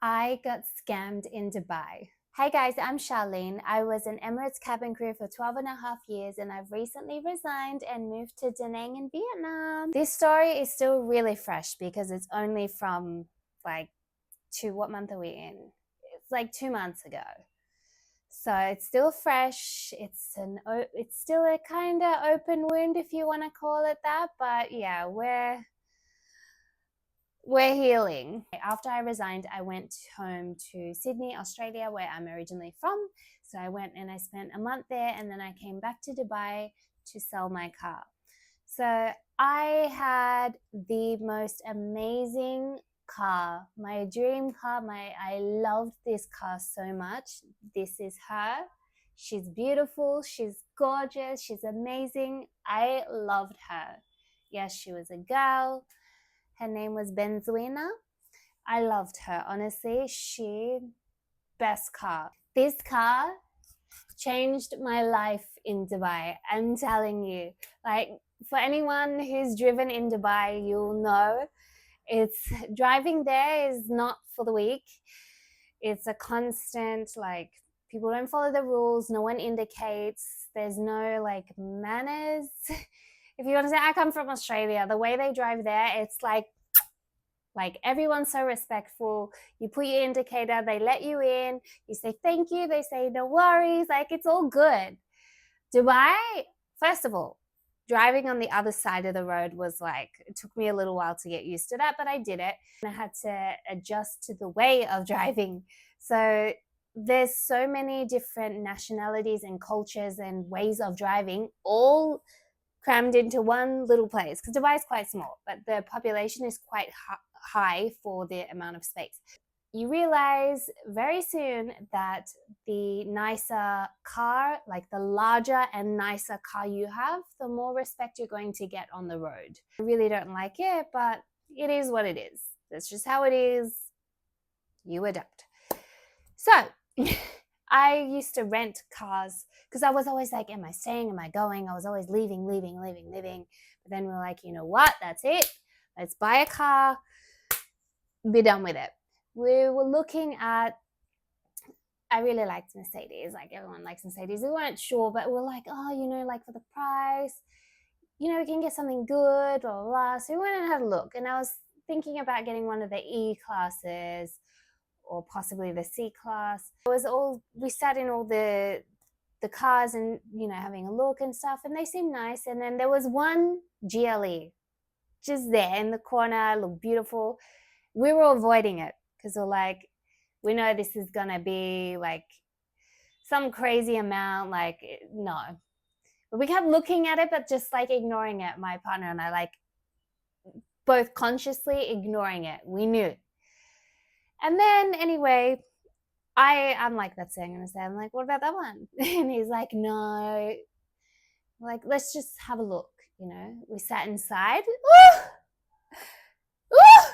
I got scammed in Dubai. Hey guys, I'm Sharlene. I was an Emirates cabin crew for 12 and a half years and I've recently resigned and moved to Da Nang in Vietnam. This story is still really fresh because it's only from what month are we in? It's like 2 months ago. So it's still fresh. It's still a kind of open wound if you want to call it that, but yeah, we're healing. After I resigned, I went home to Sydney, Australia, where I'm originally from. So I went and I spent a month there and then I came back to Dubai to sell my car. So I had the most amazing car, my dream car. I loved this car so much. This is her. She's beautiful, she's gorgeous, she's amazing. I loved her. Yes, she was a girl. Her name was Benzuina. I loved her, honestly. Best car. This car changed my life in Dubai. I'm telling you. Like, for anyone who's driven in Dubai, you'll know it's driving there is not for the weak. It's a constant, like, people don't follow the rules, no one indicates, there's no like manners. If you want to say, I come from Australia, the way they drive there, it's like everyone's so respectful. You put your indicator, they let you in, you say thank you, they say no worries, like it's all good. Dubai, first of all, driving on the other side of the road was like, it took me a little while to get used to that, but I did it. And I had to adjust to the way of driving. So there's so many different nationalities and cultures and ways of driving, all crammed into one little place, because Dubai is quite small, but the population is quite high for the amount of space. You realize very soon that the nicer car, like the larger and nicer car you have, the more respect you're going to get on the road. I really don't like it, but it is what it is. That's just how it is. You adapt. So I used to rent cars because I was always like, am I staying? Am I going? I was always leaving. But then we were like, you know what? That's it. Let's buy a car, be done with it. We were looking at, I really liked Mercedes. Like everyone likes Mercedes. We weren't sure, but we're like, oh, like for the price, we can get something good, blah, blah, blah. So we went and had a look. And I was thinking about getting one of the E classes or possibly the C class. We sat in all the cars and, having a look and stuff, and they seemed nice. And then there was one GLE just there in the corner, looked beautiful. We were avoiding it because we're like, we know this is gonna be like some crazy amount, like no. But we kept looking at it, but just like ignoring it. My partner and I, like, both consciously ignoring it. We knew. And then anyway, I'm like, that's what I'm gonna say. I'm like, what about that one? And he's like, no. Like, let's just have a look. We sat inside. Ooh! Ooh!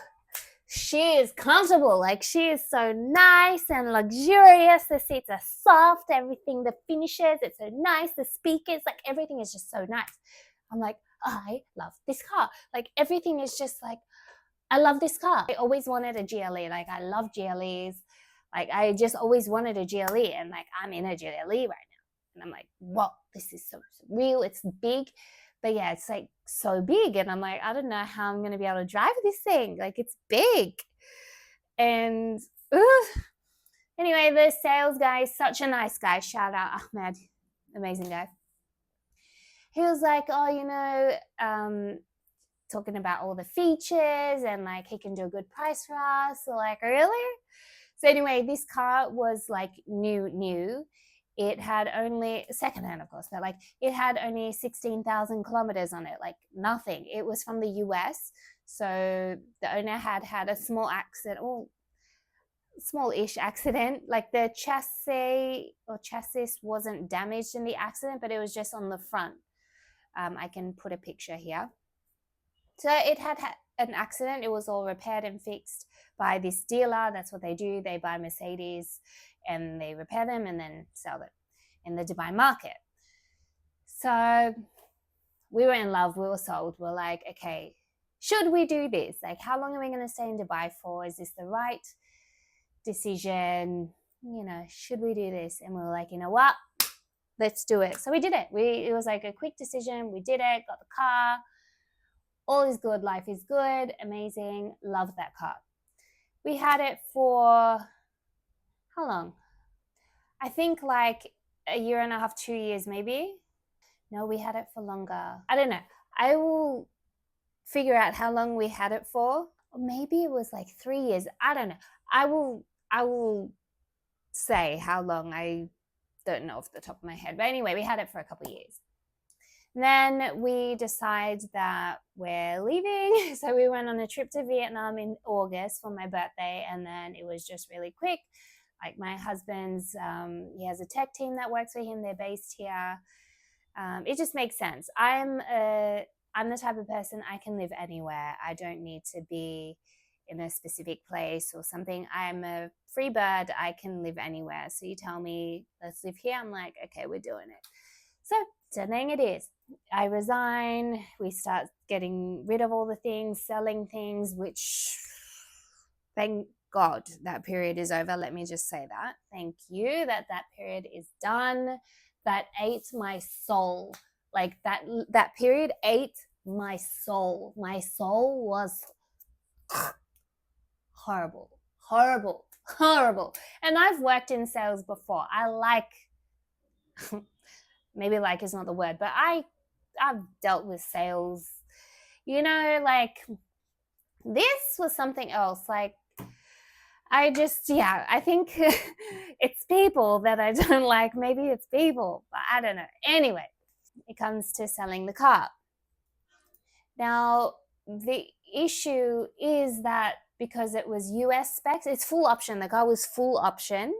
She is comfortable. Like, she is so nice and luxurious. The seats are soft. Everything, the finishes, it's so nice. The speakers, like, everything is just so nice. I'm like, I love this car. Like, everything is just like, I love this car. I always wanted a GLE. Like, I love GLEs. Like, I just always wanted a GLE, and like, I'm in a GLE right now. And I'm like, whoa, this is so real. It's big. But yeah, it's like so big. And I'm like, I don't know how I'm going to be able to drive this thing. Like, it's big. And anyway, the sales guy is such a nice guy. Shout out Ahmed, amazing guy. He was like, oh, talking about all the features and like he can do a good price for us. So like, really? So anyway, this car was like new. It had only, secondhand of course, but like it had only 16,000 kilometers on it, like nothing. It was from the US. So the owner had a small accident, or small-ish accident. Like the chassis wasn't damaged in the accident, but it was just on the front. I can put a picture here. So it had an accident. It was all repaired and fixed by this dealer. That's what they do. They buy Mercedes and they repair them and then sell them in the Dubai market. So we were in love. We were sold. We're like, okay, should we do this? Like, how long are we going to stay in Dubai for? Is this the right decision, should we do this? And we were like, you know what? Let's do it. So we did it. It was like a quick decision. We did it, got the car. All is good. Life is good. Amazing. Loved that car. We had it for how long? I think like a year and a half, 2 years maybe. No, we had it for longer. I don't know. I will figure out how long we had it for. Or maybe it was like 3 years. I don't know. I will say how long. I don't know off the top of my head. But anyway, we had it for a couple of years. Then we decide that we're leaving. So we went on a trip to Vietnam in August for my birthday. And then it was just really quick. Like my husband's, he has a tech team that works for him. They're based here. It just makes sense. I'm the type of person, I can live anywhere. I don't need to be in a specific place or something. I'm a free bird. I can live anywhere. So you tell me, let's live here. I'm like, okay, we're doing it. So stunning it is. I resign. We start getting rid of all the things, selling things, which thank God that period is over. Let me just say that. Thank you that period is done. That ate my soul. Like that period ate my soul. My soul was horrible. And I've worked in sales before. I like, maybe like is not the word, but I've dealt with sales. Like this was something else. Like I think it's people that I don't like. Maybe it's people, but I don't know. Anyway, it comes to selling the car. Now, the issue is that because it was US specs, it's full option. The car was full option,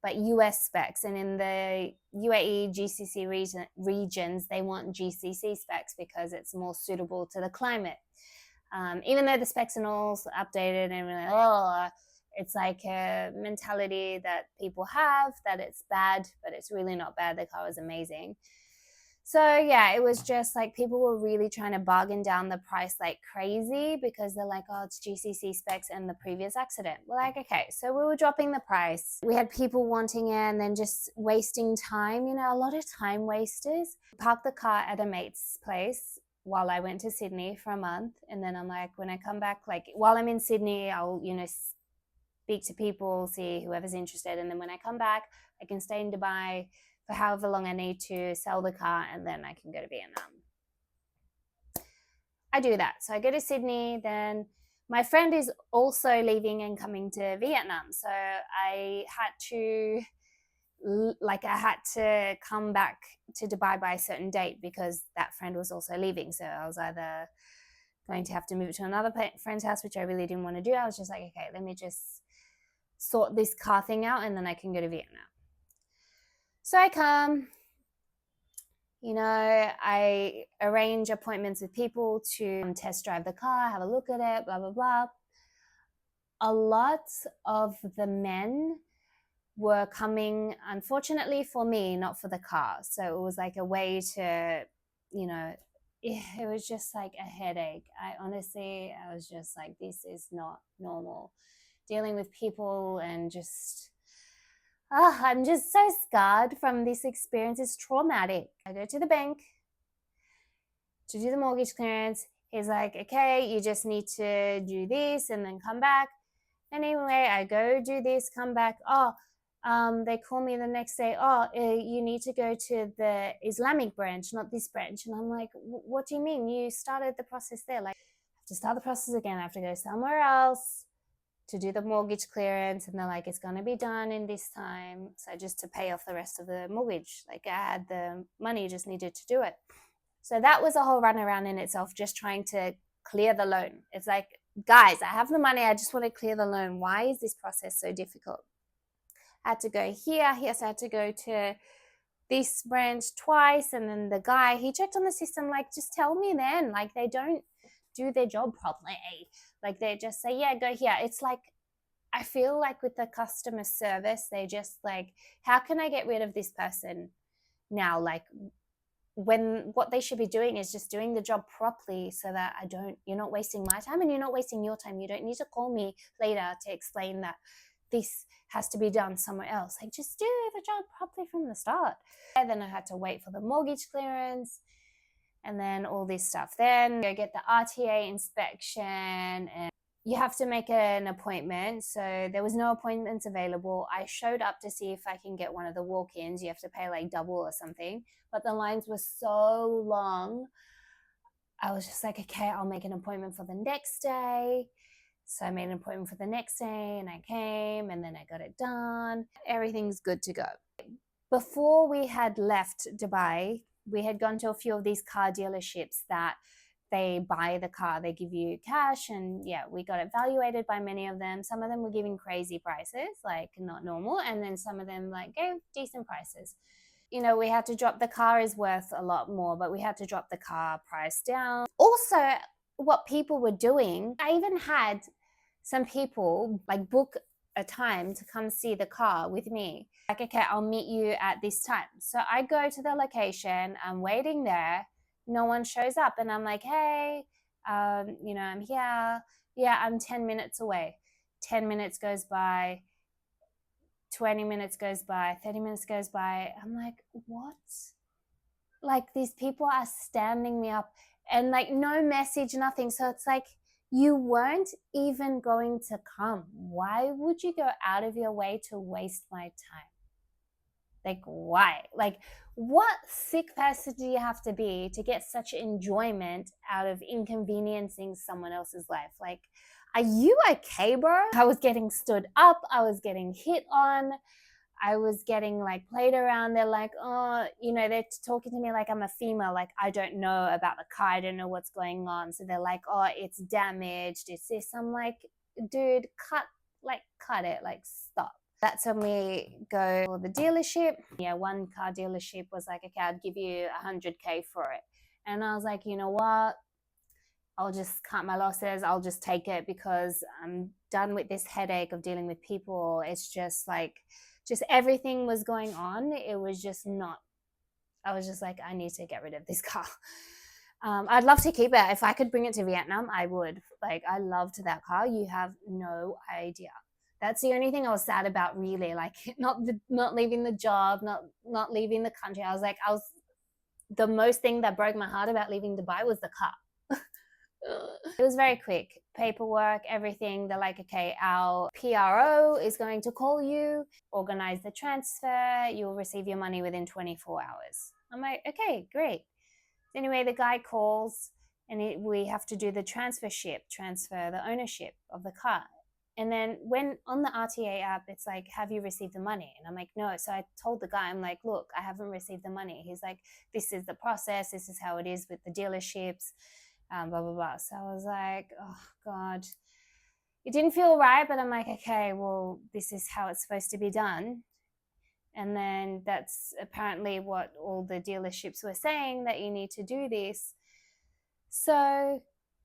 but US specs. And in the UAE, GCC regions, they want GCC specs because it's more suitable to the climate. Even though the specs are all updated and we're like, it's like a mentality that people have that it's bad, but it's really not bad. The car was amazing. So yeah, it was just like people were really trying to bargain down the price like crazy because they're like, oh, it's GCC specs and the previous accident. We're like, okay, so we were dropping the price. We had people wanting it and then just wasting time, a lot of time wasters. Parked the car at a mate's place while I went to Sydney for a month. And then I'm like, when I come back, like while I'm in Sydney, I'll, speak to people, see whoever's interested. And then when I come back, I can stay in Dubai for however long I need to sell the car, and then I can go to Vietnam. I do that. So I go to Sydney, then my friend is also leaving and coming to Vietnam. So I had to come back to Dubai by a certain date because that friend was also leaving. So I was either going to have to move to another friend's house, which I really didn't want to do. I was just like, okay, let me just sort this car thing out and then I can go to Vietnam. So I come, I arrange appointments with people to test drive the car, have a look at it, blah, blah, blah. A lot of the men were coming, unfortunately for me, not for the car. So it was like a way to, it was just like a headache. I was just like, this is not normal. Dealing with people and just, I'm just so scarred from this experience. It's traumatic. I go to the bank to do the mortgage clearance. He's like, okay, you just need to do this and then come back. Anyway, I go do this, come back. They call me the next day. You need to go to the Islamic branch, not this branch. And I'm like, what do you mean? You started the process there. Like, I have to start the process again. I have to go somewhere else to do the mortgage clearance. And they're like, it's going to be done in this time. So just to pay off the rest of the mortgage. Like I had the money, just needed to do it. So that was a whole runaround in itself, just trying to clear the loan. It's like, guys, I have the money. I just want to clear the loan. Why is this process so difficult? I had to go here. Yes, I had to go to this branch twice. And then the guy, he checked on the system, like, just tell me then. Like, they don't do their job properly. Like, they just say, yeah, go here. It's like, I feel like with the customer service, they just like, how can I get rid of this person now? Like, when what they should be doing is just doing the job properly so that you're not wasting my time and you're not wasting your time. You don't need to call me later to explain that this has to be done somewhere else. Like, just do the job properly from the start. And then I had to wait for the mortgage clearance and then all this stuff. Then go get the RTA inspection, and you have to make an appointment. So there was no appointments available. I showed up to see if I can get one of the walk-ins. You have to pay like double or something, but the lines were so long. I was just like, okay, I'll make an appointment for the next day. So I made an appointment for the next day, and I came, and then I got it done. Everything's good to go. Before we had left Dubai, we had gone to a few of these car dealerships that they buy the car, they give you cash, and yeah, we got evaluated by many of them. Some of them were giving crazy prices, like not normal, and then some of them like gave decent prices. You know, we had to drop, the car is worth a lot more, but we had to drop the car price down. Also, what people were doing, I even had some people like book a time to come see the car with me. Like, okay, I'll meet you at this time. So I go to the location, I'm waiting there, no one shows up, and I'm like, hey, you know, I'm here. Yeah, I'm 10 minutes away. 10 minutes goes by, 20 minutes goes by, 30 minutes goes by. I'm like, what? Like, these people are standing me up, and like no message, nothing. So it's like, you weren't even going to come. Why would you go out of your way to waste my time? Like, why? Like, what sick person do you have to be to get such enjoyment out of inconveniencing someone else's life? Like, are you okay, bro? I was getting stood up, I was getting hit on, I was getting like played around. They're like, oh, you know, they're talking to me like I'm a female, like I don't know about the car, I don't know what's going on. So they're like, oh, it's damaged, it's this. I'm like, dude, cut it, like stop. That's when we go to the dealership. Yeah, one car dealership was like, okay, I'd give you 100K for it. And I was like, you know what? I'll just cut my losses. I'll just take it, because I'm done with this headache of dealing with people. It's just like, just everything was going on. It was just not, I was just like, I need to get rid of this car. I'd love to keep it. If I could bring it to Vietnam, I would. Like, I loved that car. You have no idea. That's the only thing I was sad about, really. Like, not leaving the job, not leaving the country. I was the most thing that broke my heart about leaving Dubai was the car. It was very quick. Paperwork, everything. They're like, okay, our PRO is going to call you, organize the transfer, you'll receive your money within 24 hours. I'm like, okay, great. Anyway, the guy calls, and we have to do the transfer the ownership of the car. And then when on the RTA app, it's like, have you received the money? And I'm like, no. So I told the guy, I'm like, look, I haven't received the money. He's like, this is the process. This is how it is with the dealerships. Blah, blah, blah. So I was like, oh, God. It didn't feel right, but I'm like, okay, well, this is how it's supposed to be done. And then that's apparently what all the dealerships were saying, that you need to do this. So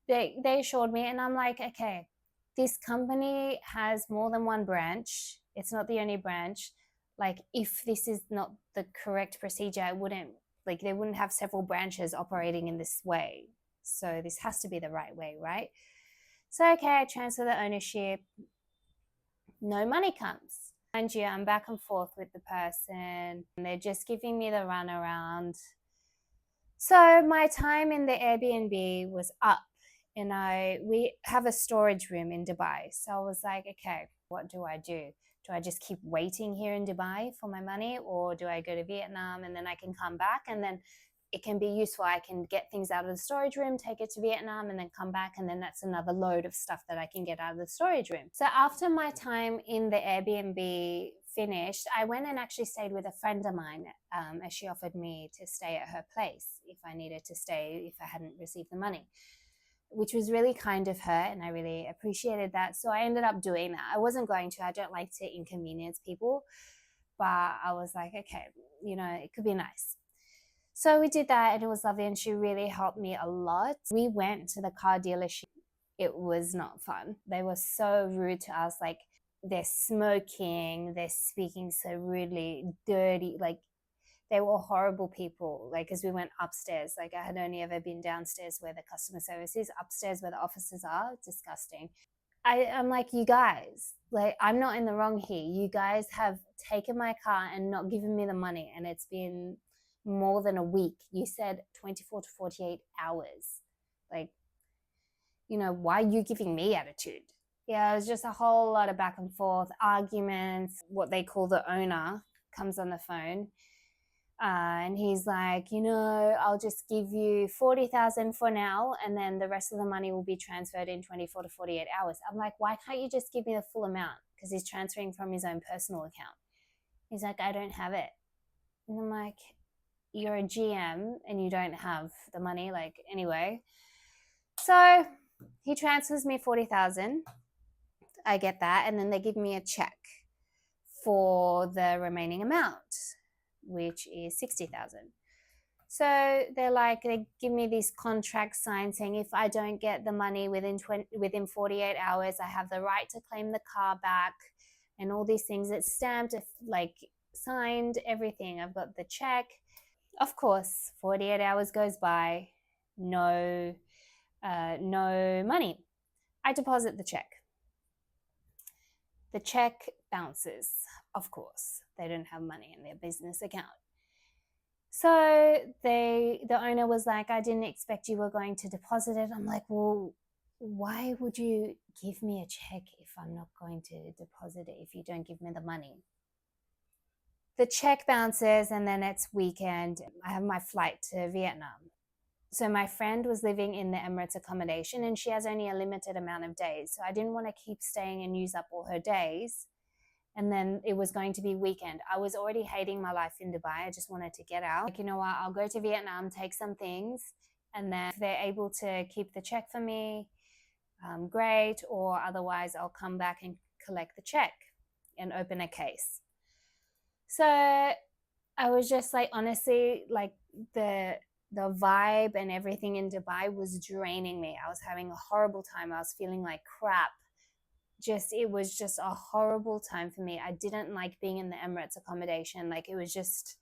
they assured me, and I'm like, okay, this company has more than one branch. It's not the only branch. Like, if this is not the correct procedure, they wouldn't have several branches operating in this way. So this has to be the right way, right? So, okay, I transfer the ownership. No money comes. Mind you, I'm back and forth with the person, and they're just giving me the runaround. So my time in the Airbnb was up, and we have a storage room in Dubai. So I was like, okay, what do I do? Do I just keep waiting here in Dubai for my money, or do I go to Vietnam and then I can come back, and then it can be useful. I can get things out of the storage room, take it to Vietnam, and then come back, and then that's another load of stuff that I can get out of the storage room. So after my time in the Airbnb finished, I went and actually stayed with a friend of mine, as she offered me to stay at her place if I needed to stay, if I hadn't received the money, which was really kind of her, and I really appreciated that. So I ended up doing that. I wasn't going to. I don't like to inconvenience people, but I was like, okay, you know, it could be nice. So we did that, and it was lovely, and she really helped me a lot. We went to the car dealership. It was not fun. They were so rude to us. Like, they're smoking, they're speaking so rudely, dirty. Like, they were horrible people. Like, as we went upstairs, like, I had only ever been downstairs where the customer service is. Upstairs where the offices are, disgusting. I'm like, you guys, like, I'm not in the wrong here. You guys have taken my car and not given me the money, and it's been more than a week. You said 24 to 48 hours. Like, why are you giving me attitude? Yeah, it was just a whole lot of back and forth, arguments. What they call the owner comes on the phone. And he's like, I'll just give you 40,000 for now, and then the rest of the money will be transferred in 24 to 48 hours. I'm like, why can't you just give me the full amount? Because he's transferring from his own personal account. He's like, I don't have it. And I'm like, you're a GM and you don't have the money. Like, anyway. So he transfers me 40,000. I get that. And then they give me a check for the remaining amount, which is 60,000. So they give me these contracts signed saying if I don't get the money within 48 hours, I have the right to claim the car back and all these things. It's stamped, like signed, everything. I've got the check. Of course, 48 hours goes by, no money. I deposit the check. The check bounces, of course. They don't have money in their business account. So the owner was like, I didn't expect you were going to deposit it. I'm like, well, why would you give me a check if I'm not going to deposit it if you don't give me the money? The check bounces and then it's weekend. I have my flight to Vietnam. So my friend was living in the Emirates accommodation and she has only a limited amount of days. So I didn't want to keep staying and use up all her days. And then it was going to be weekend. I was already hating my life in Dubai. I just wanted to get out. Like, you know what? I'll go to Vietnam, take some things, and then if they're able to keep the check for me, great. Or otherwise, I'll come back and collect the check and open a case. So I was just like, honestly, like the vibe and everything in Dubai was draining me. I was having a horrible time. I was feeling like crap. It was just a horrible time for me. I didn't like being in the Emirates accommodation. Like, it was just,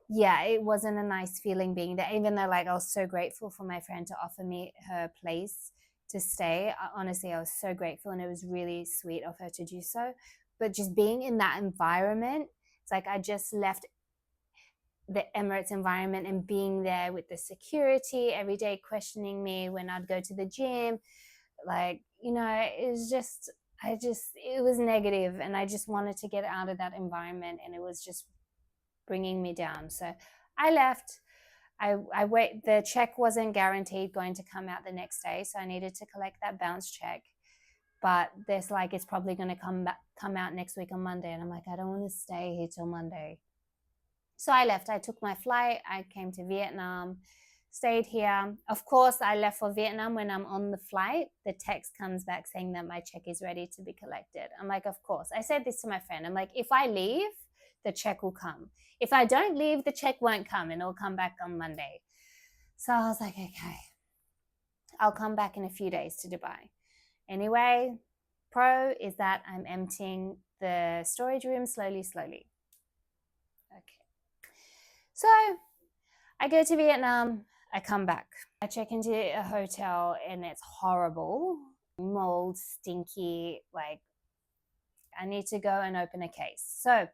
it wasn't a nice feeling being there, even though like I was so grateful for my friend to offer me her place to stay. Honestly, I was so grateful and it was really sweet of her to do so. But just being in that environment, it's like I just left the Emirates environment and being there with the security every day questioning me when I'd go to the gym. Like, it was just, it was negative and I just wanted to get out of that environment and it was just bringing me down. So I left. I wait. The check wasn't guaranteed going to come out the next day, so I needed to collect that bounce check. But there's like, it's probably going to come out next week on Monday. And I'm like, I don't want to stay here till Monday. So I left. I took my flight. I came to Vietnam, stayed here. Of course, I left for Vietnam. When I'm on the flight, the text comes back saying that my check is ready to be collected. I'm like, of course. I said this to my friend. I'm like, if I leave, the check will come. If I don't leave, the check won't come and it'll come back on Monday. So I was like, okay, I'll come back in a few days to Dubai. Anyway, pro is that I'm emptying the storage room slowly. Okay. So I go to Vietnam, I come back. I check into a hotel and it's horrible. Mold, stinky, like I need to go and open a case. So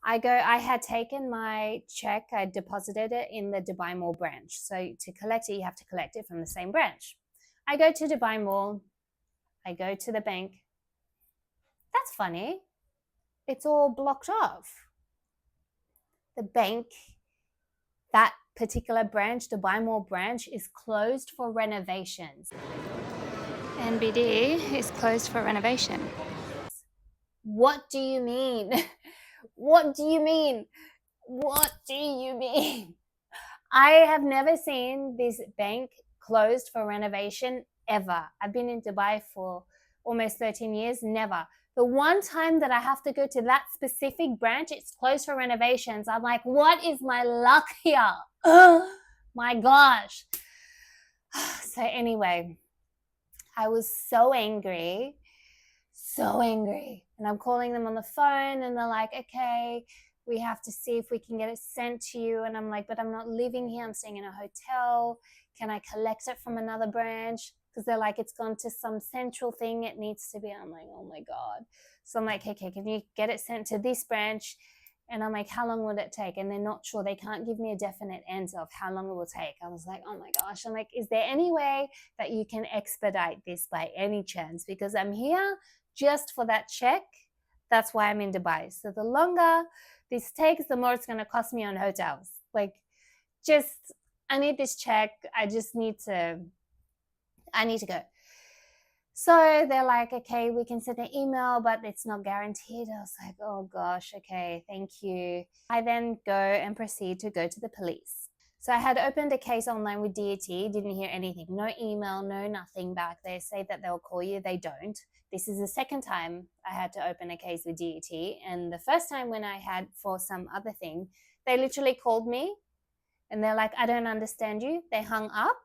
I had taken my check, I deposited it in the Dubai Mall branch. So to collect it, you have to collect it from the same branch. I go to Dubai Mall, I go to the bank. That's funny. It's all blocked off. The bank, that particular branch, the Dubai Mall branch, is closed for renovations. NBD is closed for renovation. What do you mean? What do you mean? What do you mean? I have never seen this bank closed for renovation ever. I've been in Dubai for almost 13 years, never. The one time that I have to go to that specific branch, it's closed for renovations. I'm like, what is my luck here? Oh my gosh. So anyway, I was so angry. And I'm calling them on the phone and they're like, okay, we have to see if we can get it sent to you. And I'm like, but I'm not living here. I'm staying in a hotel. Can I collect it from another branch? because they're like, it's gone to some central thing it needs to be. I'm like, oh my God. So I'm like, okay, can you get it sent to this branch? And I'm like, how long would it take? And they're not sure. They can't give me a definite answer of how long it will take. I was like, oh my gosh. I'm like, is there any way that you can expedite this by any chance? Because I'm here just for that check. That's why I'm in Dubai. So the longer this takes, the more it's going to cost me on hotels. Like, just, I need this check. I need to go. So they're like, okay, we can send an email, but it's not guaranteed. I was like, oh gosh, okay, thank you. I then go and proceed to go to the police. So I had opened a case online with DET, didn't hear anything, no email, no nothing back. They say that they'll call you, they don't. This is the second time I had to open a case with DET. And the first time when I had for some other thing, they literally called me and they're like, I don't understand you. They hung up.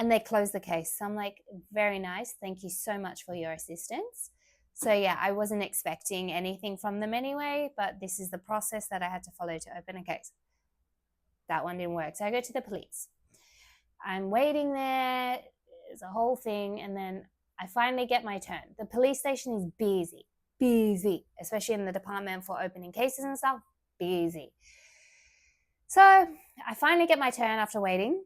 And they closed the case. So I'm like, very nice. Thank you so much for your assistance. So yeah, I wasn't expecting anything from them anyway, but this is the process that I had to follow to open a case. That one didn't work. So I go to the police. I'm waiting there. It's a whole thing. And then I finally get my turn. The police station is busy, especially in the department for opening cases and stuff, busy. So I finally get my turn after waiting.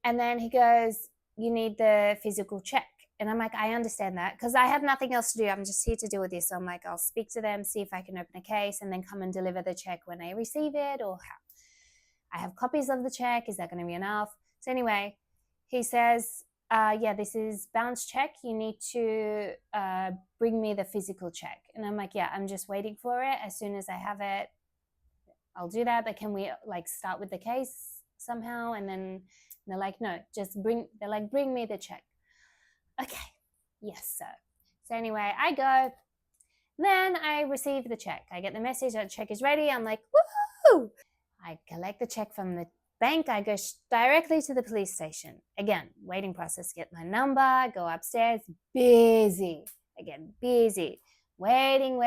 And then he goes, you need the physical check. And I'm like, I understand that because I have nothing else to do. I'm just here to deal with this. So I'm like, I'll speak to them, see if I can open a case and then come and deliver the check when I receive it or how. I have copies of the check. Is that going to be enough? So anyway, he says, yeah, this is bounce check. You need to bring me the physical check. And I'm like, yeah, I'm just waiting for it. As soon as I have it, I'll do that. But can we like start with the case somehow? And then they're like, no, just bring me the check. Okay, yes, sir. So anyway, I go. Then I receive the check. I get the message that the check is ready. I'm like, woohoo! I collect the check from the bank. I go directly to the police station. Again, waiting process, get my number, go upstairs. Busy. Again, busy. Waiting.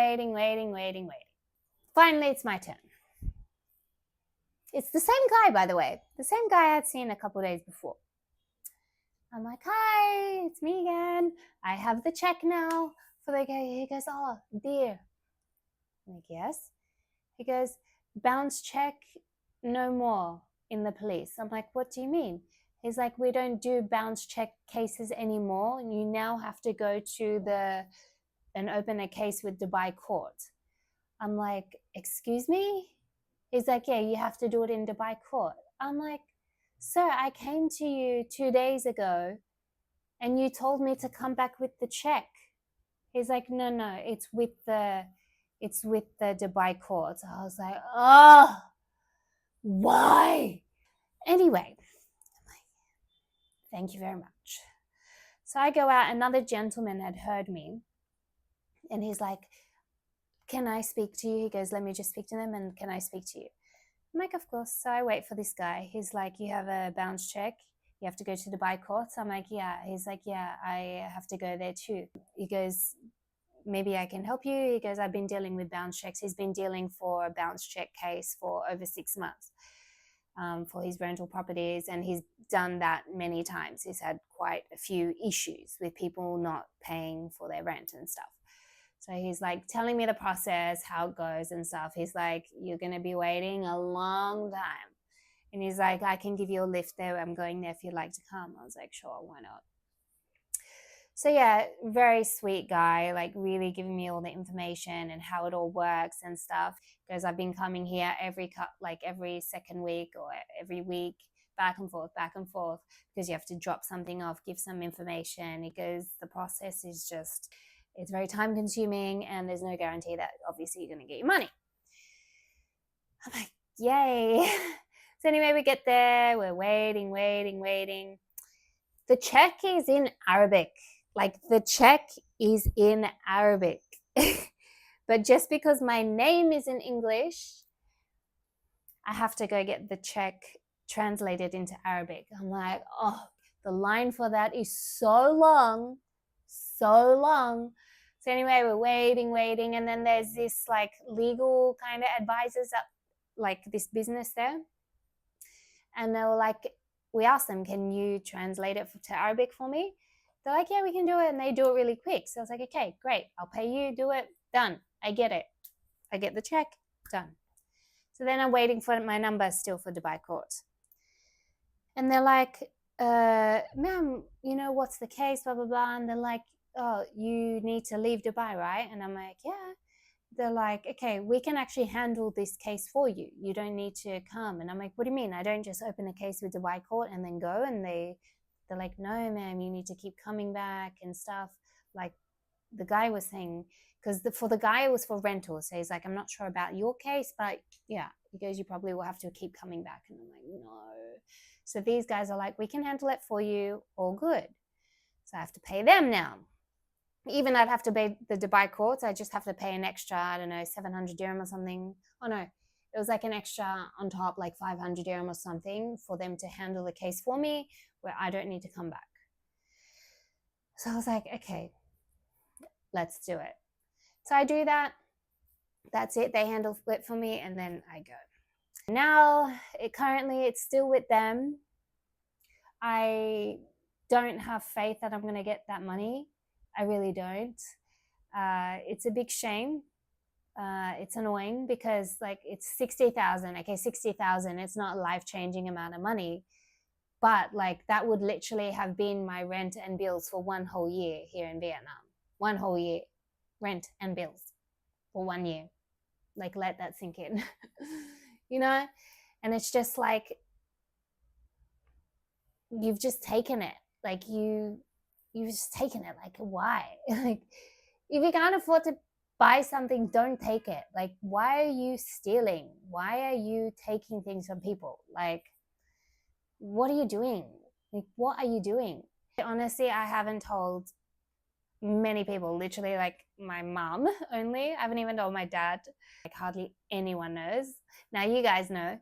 Finally, it's my turn. It's the same guy, by the way. The same guy I had seen a couple of days before. I'm like, hi, it's me again. I have the check now for the guy. He goes, oh, dear. I'm like, yes. He goes, bounce check, no more in the police. I'm like, what do you mean? He's like, we don't do bounce check cases anymore. You now have to go to and open a case with Dubai court. I'm like, excuse me? He's like, yeah, you have to do it in Dubai court. I'm like, sir, I came to you 2 days ago and you told me to come back with the check. He's like, no, it's with the Dubai court. I was like, oh, why? Anyway, thank you very much. So I go out, another gentleman had heard me and he's like, can I speak to you? He goes, let me just speak to them and can I speak to you? I'm like, of course. So I wait for this guy. He's like, you have a bounce check. You have to go to Dubai court. So I'm like, yeah. He's like, yeah, I have to go there too. He goes, maybe I can help you. He goes, I've been dealing with bounce checks. He's been dealing for a bounce check case for over 6 months for his rental properties. And he's done that many times. He's had quite a few issues with people not paying for their rent and stuff. So he's like telling me the process, how it goes and stuff. He's like, you're going to be waiting a long time. And he's like, I can give you a lift there. I'm going there if you'd like to come. I was like, sure, why not? So yeah, very sweet guy, like really giving me all the information and how it all works and stuff. Because I've been coming here every second week or every week, back and forth, because you have to drop something off, give some information. Because the process is just, it's very time consuming and there's no guarantee that obviously you're going to get your money. I'm like, yay. So anyway, we get there, we're waiting. The check is in Arabic. Like the check is in Arabic. But just because my name is in English, I have to go get the check translated into Arabic. I'm like, oh, the line for that is so long. So anyway, we're waiting. And then there's this like legal kind of advisors at like this business there. And they were like, we asked them, can you translate it to Arabic for me? They're like, yeah, we can do it. And they do it really quick. So I was like, okay, great. I'll pay you, do it, done. I get it. I get the check, done. So then I'm waiting for my number still for Dubai court. And they're like, ma'am, you know, what's the case, blah, blah, blah. And they're like, oh, you need to leave Dubai, right? And I'm like, yeah. They're like, okay, we can actually handle this case for you. You don't need to come. And I'm like, what do you mean? I don't just open a case with Dubai court and then go? And they're like, no, ma'am, you need to keep coming back and stuff. Like the guy was saying, because for the guy it was for rental. So he's like, I'm not sure about your case, but yeah, he goes, you probably will have to keep coming back. And I'm like, no. So these guys are like, we can handle it for you, all good. So I have to pay them now. Even I'd have to pay the Dubai courts, I just have to pay an extra, I don't know, 700 dirham or something. Oh no, it was like an extra on top, like 500 dirham or something for them to handle the case for me where I don't need to come back. So I was like, okay, let's do it. So I do that. That's it. They handle it for me and then I go. Now, it's still with them. I don't have faith that I'm going to get that money. I really don't. It's a big shame. It's annoying because like it's 60,000. Okay, 60,000. It's not a life-changing amount of money, but like that would literally have been my rent and bills for one whole year here in Vietnam. One whole year, rent and bills for 1 year. Like let that sink in, you know. And it's just like you've just taken it. Like you've just taken it. Like why? Like if you can't afford to buy something, don't take it. Like why are you stealing? Why are you taking things from people? Like what are you doing? Like what are you doing? Honestly, I haven't told many people, literally like my mom only. I haven't even told my dad. Like hardly anyone knows. Now you guys know,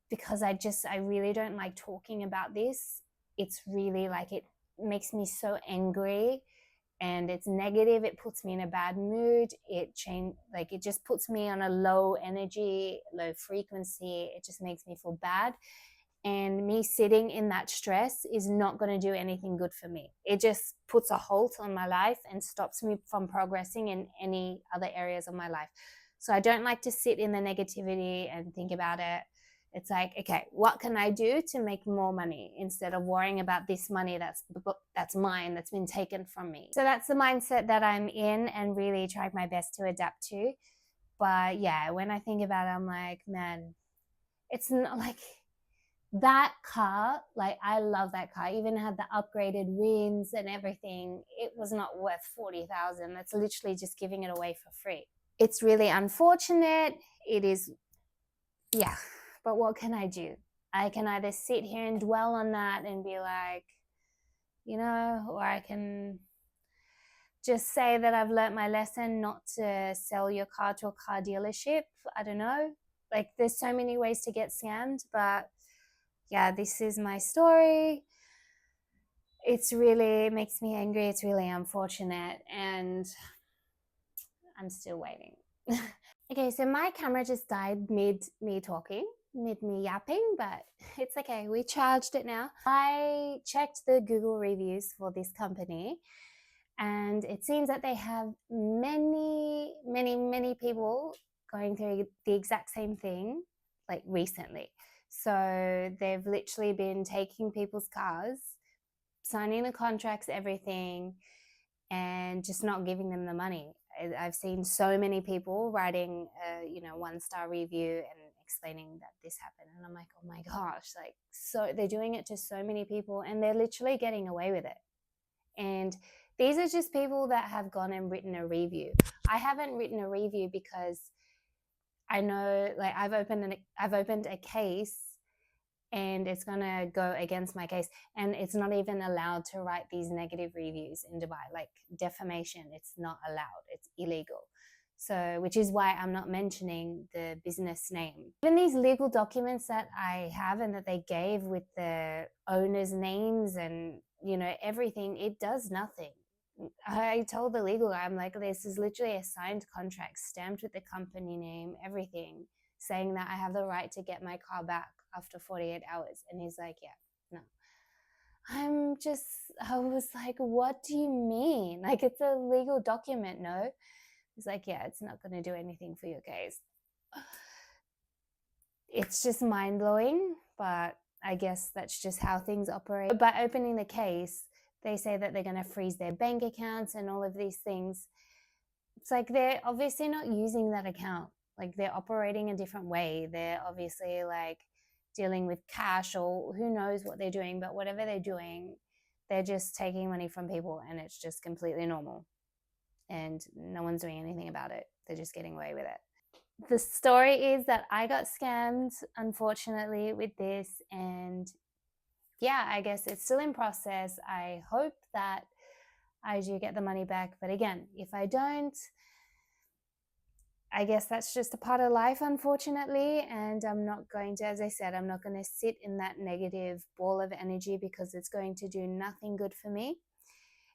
because I really don't like talking about this. It's really like it makes me so angry and it's negative. It puts me in a bad mood. It just puts me on a low energy, low frequency. It just makes me feel bad. And me sitting in that stress is not going to do anything good for me. It just puts a halt on my life and stops me from progressing in any other areas of my life. So I don't like to sit in the negativity and think about it. It's like, okay, what can I do to make more money instead of worrying about this money that's mine, that's been taken from me? So that's the mindset that I'm in and really trying my best to adapt to. But yeah, when I think about it, I'm like, man, it's not like that car, like I love that car, even had the upgraded rims and everything. It was not worth 40,000. That's literally just giving it away for free. It's really unfortunate. It is, yeah, but what can I do? I can either sit here and dwell on that and be like, you know, or I can just say that I've learnt my lesson not to sell your car to a car dealership. I don't know. Like there's so many ways to get scammed, but yeah, this is my story. It makes me angry. It's really unfortunate and I'm still waiting. Okay, so my camera just died mid me talking, mid me yapping, but it's okay. We charged it now. I checked the Google reviews for this company and it seems that they have many, many, many people going through the exact same thing like recently. So they've literally been taking people's cars, signing the contracts, everything, and just not giving them the money. I've seen so many people writing a 1-star review and explaining that this happened, and I'm like, oh my gosh, like, so they're doing it to so many people and they're literally getting away with it. And these are just people that have gone and written a review. I haven't written a review because I know, like, I've opened a case and it's gonna go against my case, and it's not even allowed to write these negative reviews in Dubai, like defamation. It's not allowed. It's illegal. So, which is why I'm not mentioning the business name. Even these legal documents that I have and that they gave with the owners' names and everything, it does nothing. I told the legal guy, I'm like, this is literally a signed contract stamped with the company name, everything, saying that I have the right to get my car back after 48 hours. And he's like, yeah, no, I was like, what do you mean? Like, it's a legal document, no? He's like, yeah, it's not going to do anything for your case. It's just mind blowing, but I guess that's just how things operate. By opening the case, they say that they're going to freeze their bank accounts and all of these things. It's like they're obviously not using that account. Like, they're operating a different way. They're obviously like dealing with cash, or who knows what they're doing, but whatever they're doing, they're just taking money from people, and it's just completely normal. And no one's doing anything about it. They're just getting away with it. The story is that I got scammed, unfortunately, with this. And yeah, I guess it's still in process. I hope that I do get the money back. But again, if I don't, I guess that's just a part of life, unfortunately. And I'm not going to, as I said, I'm not going to sit in that negative ball of energy, because it's going to do nothing good for me.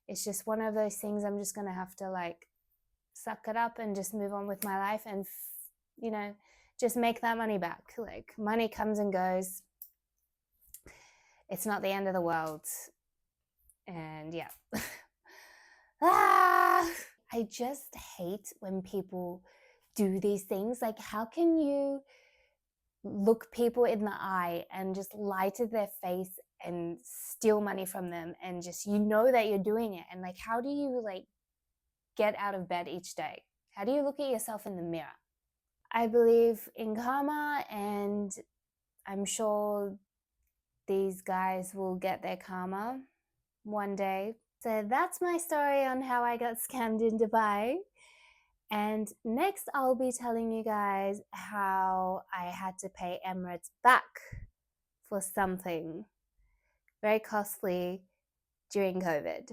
It's just one of those things I'm just going to have to like suck it up and just move on with my life, and, you know, just make that money back. Like, money comes and goes. It's not the end of the world. And yeah. I just hate when people do these things. Like, how can you look people in the eye and just lie to their face and steal money from them, and just, you know that you're doing it, and like, how do you like get out of bed each day? How do you look at yourself in the mirror? I believe in karma, and I'm sure these guys will get their karma one day. So that's my story on how I got scammed in Dubai. And next, I'll be telling you guys how I had to pay Emirates back for something very costly during COVID.